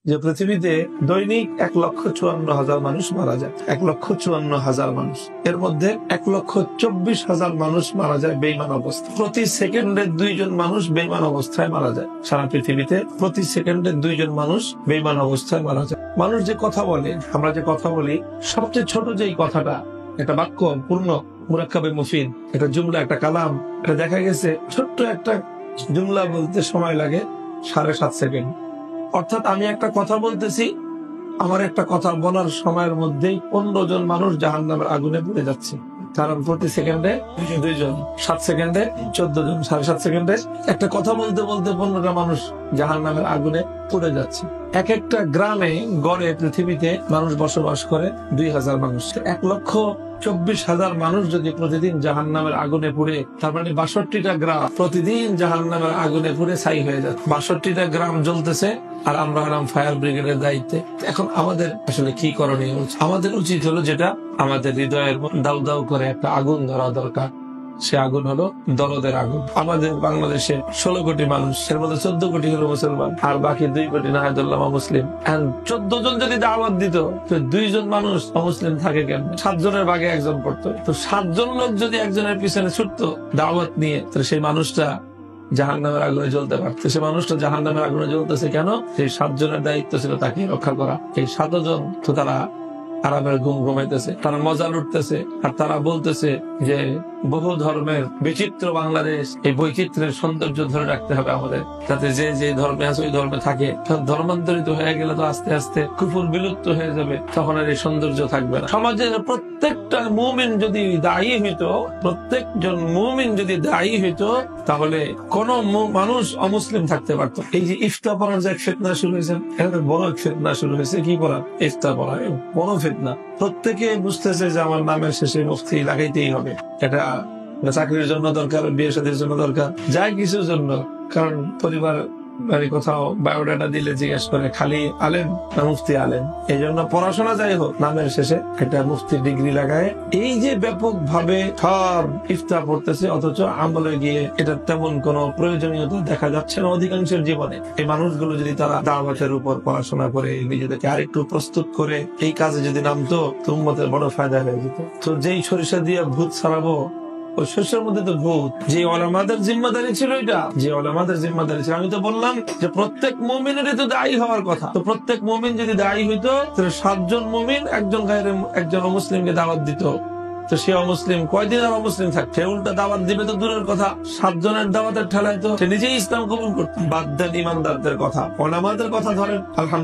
যে পৃথিবীতে দৈনিক 1,54,000 মানুষ মারা যায়। 1,54,000 মানুষ, এর মধ্যে 1,24,000 মানুষ মারা যায় বেঈমান অবস্থা। প্রতি সেকেন্ডে 2 জন মানুষ বেঈমান অবস্থায় মারা যায়। সারা পৃথিবীতে প্রতি সেকেন্ডে 2 জন মানুষ বেঈমান অবস্থায় মারা যায়। মানুষ যে কথা বলে, আমরা যে কথা বলি, সবচেয়ে ছোট যেই কথাটা, একটা বাক্য পূর্ণ মুরাক্কাবে মুফিদ, একটা জুমলা, একটা কালাম, এটা দেখা গেছে ছোট্ট একটা জুমলা বলতে সময় লাগে 7.5 সেকেন্ড। অর্থাৎ আমি একটা কথা বলতেছি, আমার একটা কথা বলার সময়ের মধ্যেই 15 জন মানুষ জাহান্নামের আগুনে পুড়ে যাচ্ছে। কারণ প্রতি সেকেন্ডে 2 জন, 7 সেকেন্ডে 14 জন, 7.5 সেকেন্ডে একটা কথা বলতে বলতে 15টা মানুষ জাহান্নামের আগুনে পুড়ে যাচ্ছে। এক একটা গ্রামে গড়ে পৃথিবীতে মানুষ বসবাস করে 2,000 মানুষ। 1,24,000 মানুষ যদি প্রতিদিন জাহান্নামের আগুনে পুড়ে, তার মানে 62টা গ্রাম প্রতিদিন জাহান্নামের আগুনে পুড়ে ছাই হয়ে যায়। 62টা গ্রাম জ্বলতেছে, আর আমরা হলাম ফায়ার ব্রিগেডের দায়িত্বে। এখন আমাদের আসলে কি করণীয়? আমাদের উচিত হলো, যেটা আমাদের হৃদয়ের দাউ দাউ করে একটা আগুন ধরা দরকার, সে আগুন হলো দরদের আগুন। আমাদের বাংলাদেশে 16 কোটি মানুষ, এর মধ্যে 14 কোটি হলো মুসলমান, আর বাকি 2 কোটি নাহাদুল্লাহ মুসলিম। 14 জন যদি দাওয়াত দিত, তো 2 জন মানুষ অমুসলিম থাকে কেন? 7 জনের ভাগে 1 জন পড়তো। তো 7 জন লোক যদি একজনের পিছনে ছুটতো দাওয়াত নিয়ে, তাহলে সেই মানুষটা জাহান্নামের আগুনে জ্বলতে পারত। সে মানুষটা জাহান্নামের আগুনে জ্বলতেছে কেন? সেই 7 জনের দায়িত্ব ছিল তাকে রক্ষা করা। এই 7 জন তো তারা আরামের ঘুম ঘুমাইতেছে, তারা মজা লুটতেছে, আর তারা বলতেছে যে বহু ধর্মের বিচিত্র বাংলাদেশ, এই বৈচিত্র্যের সৌন্দর্য ধরে রাখতে হবে আমাদের, যাতে যে যে ধর্মে আছে ওই ধর্মে থাকে। ধর্মান্তরিত হয়ে গেলে তো আস্তে আস্তে কুফর বিলুপ্ত হয়ে যাবে, তখন আর এই সৌন্দর্য থাকবে না। সমাজের প্রত্যেকটা মুমিন যদি দায়ী হইতো, প্রত্যেকজন মুমিন যদি দায়ী হইতো, তাহলে কোন মানুষ অমুসলিম থাকতে পারতো। এই যে ইফতা পড়ার যে ফিতনা শুরু হয়েছে, এটা বড় ফিতনা শুরু হয়েছে। কি পড়া? ইফতা পড়া, বড় ফিতনা। প্রত্যেকে বুঝতেছে যে আমার নামের শেষে মুফতি লাগাইতেই হবে। এটা চাকরির জন্য দরকার, বিয়ে শাদীর জন্য দরকার, যাই কিছুর জন্য। কারণ পরিবার কোথাও বায়োডাটা দিলে জিজ্ঞেস করে খালি আলেম না মুফতি আলেম। এই জন্য পড়াশোনা যাই হোক, নামের শেষে একটা মুফতি ডিগ্রি লাগায়। এই যে ব্যাপক ভাবে সব ইফতার পড়তেছে, অথচ আমলে গিয়ে এটা তেমন কোন প্রয়োজনীয়তা দেখা যাচ্ছে না অধিকাংশের জীবনে। এই মানুষগুলো যদি তারা দাওয়াতের উপর পড়াশোনা করে নিজেদেরকে আরেকটু প্রস্তুত করে এই কাজে যদি নামতো, তো উম্মতের বড় ফায়দা হয়ে যেত। তো যেই সরিষা দিয়ে ভূত ছাড়াবো, ওই শস্যের মধ্যে তো ভূত। যে ওলামাদের জিম্মাদারি ছিল, এটা যে ওলামাদের জিম্মাদারি ছিল। আমি তো বললাম যে প্রত্যেক মুমিনেরই তো দায়ী হওয়ার কথা। তো প্রত্যেক মুমিন যদি দায়ী হইতো, তাহলে 7 জন মুমিন একজন অমুসলিমকে দাওয়াত দিত, তো সে অমুসলিম কয়দিন আর অমুসলিম থাকছে? উল্টা দাওয়াত দিবে তো দূরের কথা, 7 জনের দাওয়াতের ঠেলায় তো সে নিজেই ইসলাম কবুল করত। বাদ দেন ইমানদারদের কথা, ওলামাদের কথা ধরেন, আলহামদুলিল্লাহ।